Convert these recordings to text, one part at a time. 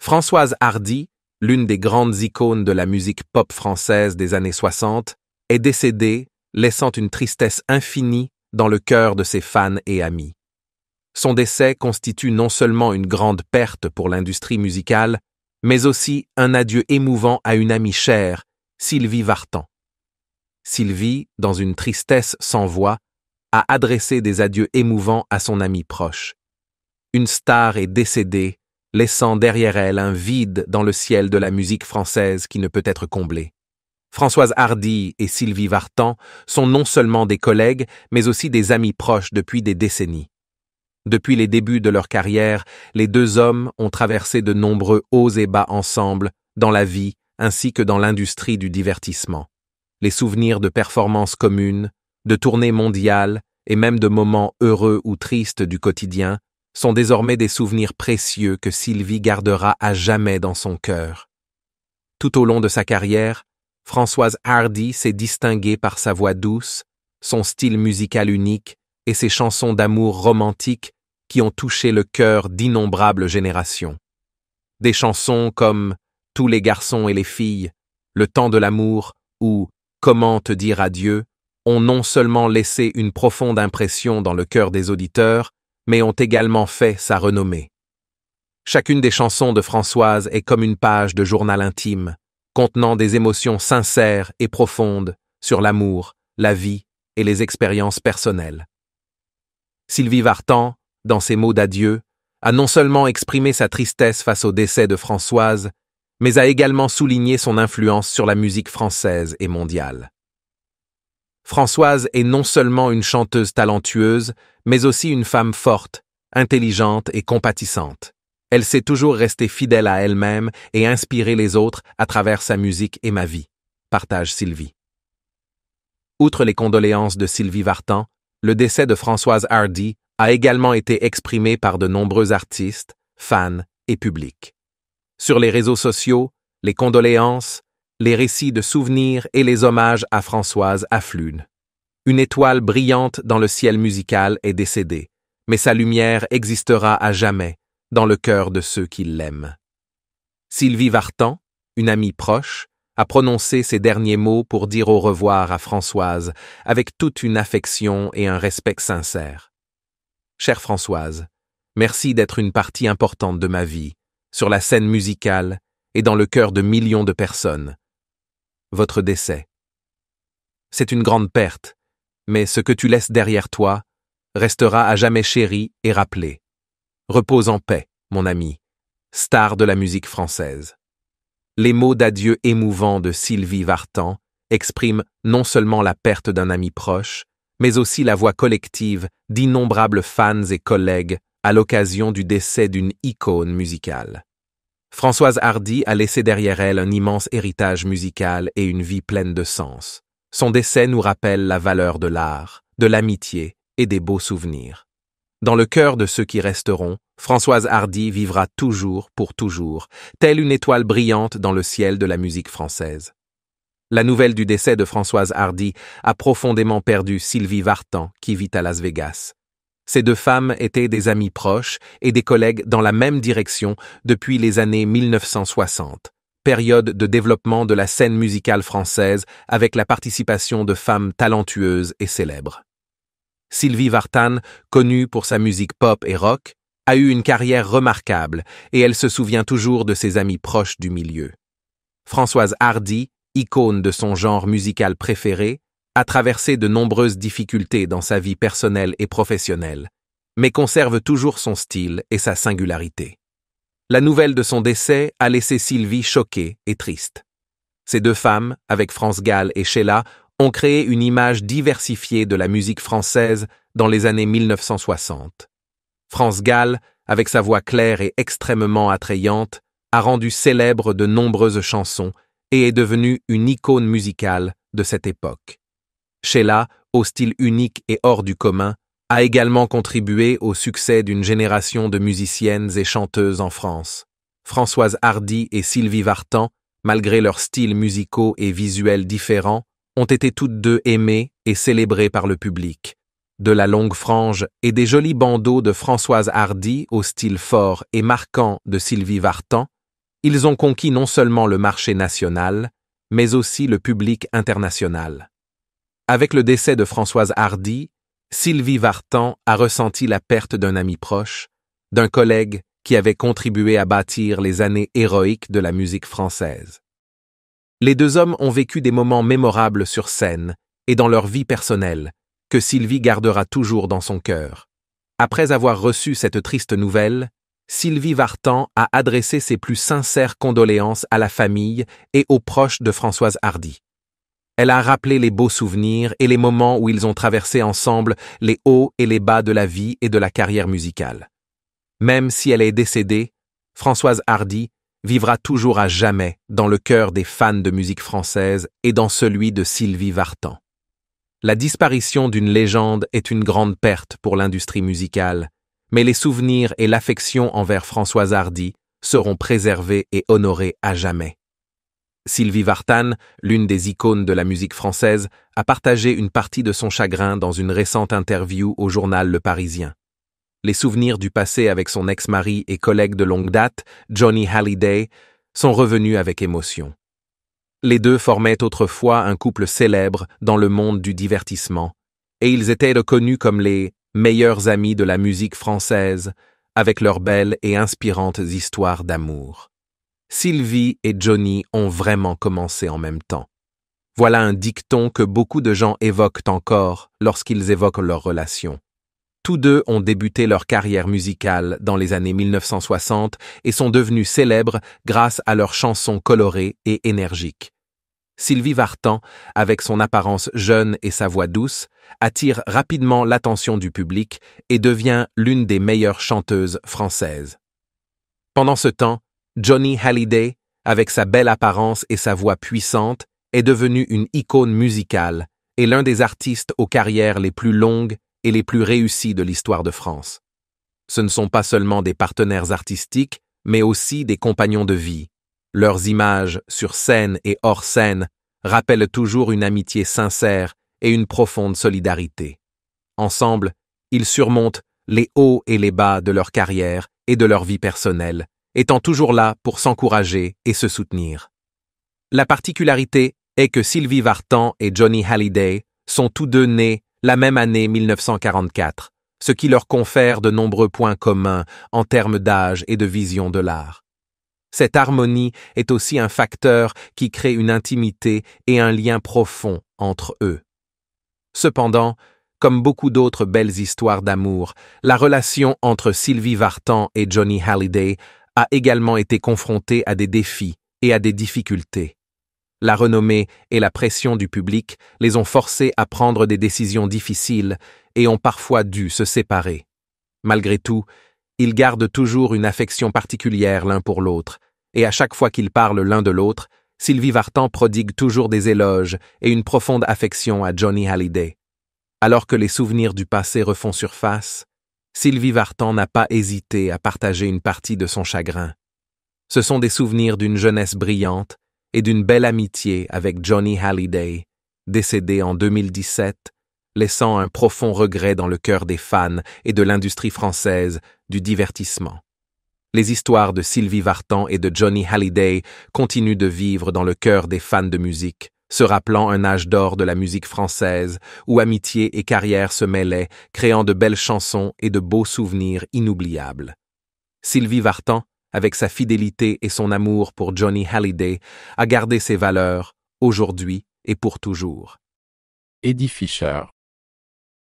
Françoise Hardy, l'une des grandes icônes de la musique pop française des années 60, est décédée, laissant une tristesse infinie dans le cœur de ses fans et amis. Son décès constitue non seulement une grande perte pour l'industrie musicale, mais aussi un adieu émouvant à une amie chère, Sylvie Vartan. Sylvie, dans une tristesse sans voix, a adressé des adieux émouvants à son amie proche. Une star est décédée, laissant derrière elle un vide dans le ciel de la musique française qui ne peut être comblé. Françoise Hardy et Sylvie Vartan sont non seulement des collègues, mais aussi des amis proches depuis des décennies. Depuis les débuts de leur carrière, les deux hommes ont traversé de nombreux hauts et bas ensemble, dans la vie ainsi que dans l'industrie du divertissement. Les souvenirs de performances communes, de tournées mondiales et même de moments heureux ou tristes du quotidien sont désormais des souvenirs précieux que Sylvie gardera à jamais dans son cœur. Tout au long de sa carrière, Françoise Hardy s'est distinguée par sa voix douce, son style musical unique et ses chansons d'amour romantiques qui ont touché le cœur d'innombrables générations. Des chansons comme « Tous les garçons et les filles »,« Le temps de l'amour » ou « Comment te dire adieu » ont non seulement laissé une profonde impression dans le cœur des auditeurs, mais ont également fait sa renommée. Chacune des chansons de Françoise est comme une page de journal intime, contenant des émotions sincères et profondes sur l'amour, la vie et les expériences personnelles. Sylvie Vartan, dans ses mots d'adieu, a non seulement exprimé sa tristesse face au décès de Françoise, mais a également souligné son influence sur la musique française et mondiale. Françoise est non seulement une chanteuse talentueuse, mais aussi une femme forte, intelligente et compatissante. Elle s'est toujours restée fidèle à elle-même et inspiré les autres à travers sa musique et ma vie, partage Sylvie. Outre les condoléances de Sylvie Vartan, le décès de Françoise Hardy a également été exprimé par de nombreux artistes, fans et publics. Sur les réseaux sociaux, les condoléances, les récits de souvenirs et les hommages à Françoise affluent. Une étoile brillante dans le ciel musical est décédée, mais sa lumière existera à jamais dans le cœur de ceux qui l'aiment. Sylvie Vartan, une amie proche, a prononcé ces derniers mots pour dire au revoir à Françoise avec toute une affection et un respect sincère. Chère Françoise, merci d'être une partie importante de ma vie, sur la scène musicale et dans le cœur de millions de personnes. Votre décès. C'est une grande perte, mais ce que tu laisses derrière toi restera à jamais chéri et rappelé. Repose en paix, mon ami, star de la musique française. Les mots d'adieu émouvants de Sylvie Vartan expriment non seulement la perte d'un ami proche, mais aussi la voix collective d'innombrables fans et collègues à l'occasion du décès d'une icône musicale. Françoise Hardy a laissé derrière elle un immense héritage musical et une vie pleine de sens. Son décès nous rappelle la valeur de l'art, de l'amitié et des beaux souvenirs. Dans le cœur de ceux qui resteront, Françoise Hardy vivra toujours pour toujours, telle une étoile brillante dans le ciel de la musique française. La nouvelle du décès de Françoise Hardy a profondément perdu Sylvie Vartan, qui vit à Las Vegas. Ces deux femmes étaient des amies proches et des collègues dans la même direction depuis les années 1960, période de développement de la scène musicale française avec la participation de femmes talentueuses et célèbres. Sylvie Vartan, connue pour sa musique pop et rock, a eu une carrière remarquable et elle se souvient toujours de ses amis proches du milieu. Françoise Hardy, icône de son genre musical préféré, a traversé de nombreuses difficultés dans sa vie personnelle et professionnelle, mais conserve toujours son style et sa singularité. La nouvelle de son décès a laissé Sylvie choquée et triste. Ces deux femmes, avec France Gall et Sheila, ont créé une image diversifiée de la musique française dans les années 1960. France Gall, avec sa voix claire et extrêmement attrayante, a rendu célèbre de nombreuses chansons et est devenue une icône musicale de cette époque. Sheila, au style unique et hors du commun, a également contribué au succès d'une génération de musiciennes et chanteuses en France. Françoise Hardy et Sylvie Vartan, malgré leurs styles musicaux et visuels différents, ont été toutes deux aimées et célébrées par le public. De la longue frange et des jolis bandeaux de Françoise Hardy au style fort et marquant de Sylvie Vartan, Ils ont conquis non seulement le marché national, mais aussi le public international. Avec le décès de Françoise Hardy, Sylvie Vartan a ressenti la perte d'un ami proche, d'un collègue qui avait contribué à bâtir les années héroïques de la musique française. Les deux hommes ont vécu des moments mémorables sur scène et dans leur vie personnelle, que Sylvie gardera toujours dans son cœur. Après avoir reçu cette triste nouvelle, Sylvie Vartan a adressé ses plus sincères condoléances à la famille et aux proches de Françoise Hardy. Elle a rappelé les beaux souvenirs et les moments où ils ont traversé ensemble les hauts et les bas de la vie et de la carrière musicale. Même si elle est décédée, Françoise Hardy vivra toujours à jamais dans le cœur des fans de musique française et dans celui de Sylvie Vartan. La disparition d'une légende est une grande perte pour l'industrie musicale, mais les souvenirs et l'affection envers Françoise Hardy seront préservés et honorés à jamais. Sylvie Vartan, l'une des icônes de la musique française, a partagé une partie de son chagrin dans une récente interview au journal Le Parisien. Les souvenirs du passé avec son ex-mari et collègue de longue date, Johnny Hallyday, sont revenus avec émotion. Les deux formaient autrefois un couple célèbre dans le monde du divertissement, et ils étaient reconnus comme les meilleurs amis de la musique française, avec leurs belles et inspirantes histoires d'amour. Sylvie et Johnny ont vraiment commencé en même temps. Voilà un dicton que beaucoup de gens évoquent encore lorsqu'ils évoquent leur relation. Tous deux ont débuté leur carrière musicale dans les années 1960 et sont devenus célèbres grâce à leurs chansons colorées et énergiques. Sylvie Vartan, avec son apparence jeune et sa voix douce, attire rapidement l'attention du public et devient l'une des meilleures chanteuses françaises. Pendant ce temps, Johnny Hallyday, avec sa belle apparence et sa voix puissante, est devenu une icône musicale et l'un des artistes aux carrières les plus longues et les plus réussies de l'histoire de France. Ce ne sont pas seulement des partenaires artistiques, mais aussi des compagnons de vie. Leurs images, sur scène et hors scène, rappellent toujours une amitié sincère et une profonde solidarité. Ensemble, ils surmontent les hauts et les bas de leur carrière et de leur vie personnelle, étant toujours là pour s'encourager et se soutenir. La particularité est que Sylvie Vartan et Johnny Hallyday sont tous deux nés la même année 1944, ce qui leur confère de nombreux points communs en termes d'âge et de vision de l'art. Cette harmonie est aussi un facteur qui crée une intimité et un lien profond entre eux. Cependant, comme beaucoup d'autres belles histoires d'amour, la relation entre Sylvie Vartan et Johnny Hallyday a également été confrontée à des défis et à des difficultés. La renommée et la pression du public les ont forcés à prendre des décisions difficiles et ont parfois dû se séparer. Malgré tout, ils gardent toujours une affection particulière l'un pour l'autre, et à chaque fois qu'ils parlent l'un de l'autre, Sylvie Vartan prodigue toujours des éloges et une profonde affection à Johnny Hallyday. Alors que les souvenirs du passé refont surface, Sylvie Vartan n'a pas hésité à partager une partie de son chagrin. Ce sont des souvenirs d'une jeunesse brillante et d'une belle amitié avec Johnny Hallyday, décédé en 2017, laissant un profond regret dans le cœur des fans et de l'industrie française du divertissement. Les histoires de Sylvie Vartan et de Johnny Hallyday continuent de vivre dans le cœur des fans de musique, se rappelant un âge d'or de la musique française où amitié et carrière se mêlaient, créant de belles chansons et de beaux souvenirs inoubliables. Sylvie Vartan, avec sa fidélité et son amour pour Johnny Hallyday, a gardé ses valeurs, aujourd'hui et pour toujours. Eddie Fisher.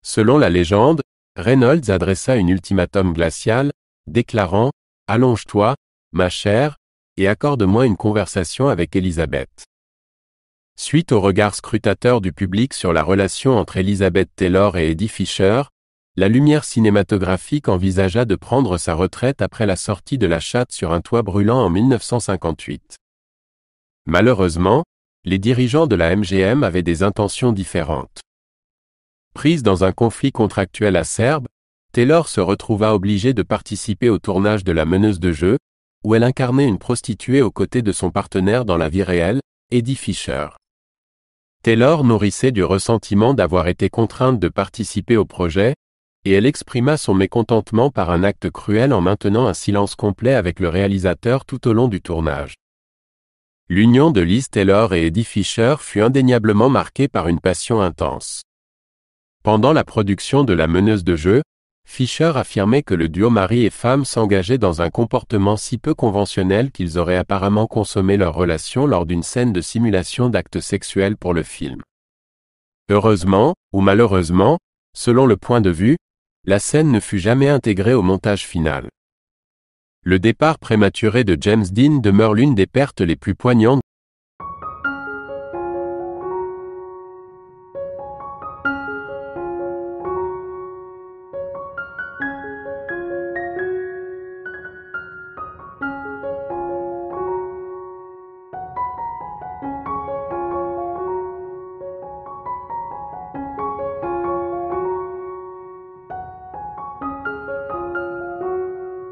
Selon la légende, Reynolds adressa une ultimatum glacial, déclarant « Allonge-toi, ma chère, et accorde-moi une conversation avec Elizabeth ». Suite au regard scrutateur du public sur la relation entre Elizabeth Taylor et Eddie Fisher, la lumière cinématographique envisagea de prendre sa retraite après la sortie de La Chatte sur un toit brûlant en 1958. Malheureusement, les dirigeants de la MGM avaient des intentions différentes. Prise dans un conflit contractuel acerbe, Taylor se retrouva obligée de participer au tournage de La Meneuse de jeu, où elle incarnait une prostituée aux côtés de son partenaire dans la vie réelle, Eddie Fisher. Taylor nourrissait du ressentiment d'avoir été contrainte de participer au projet, et elle exprima son mécontentement par un acte cruel en maintenant un silence complet avec le réalisateur tout au long du tournage. L'union de Liz Taylor et Eddie Fisher fut indéniablement marquée par une passion intense. Pendant la production de La meneuse de jeu, Fisher affirmait que le duo mari et femme s'engageait dans un comportement si peu conventionnel qu'ils auraient apparemment consommé leur relation lors d'une scène de simulation d'actes sexuels pour le film. Heureusement, ou malheureusement, selon le point de vue, la scène ne fut jamais intégrée au montage final. Le départ prématuré de James Dean demeure l'une des pertes les plus poignantes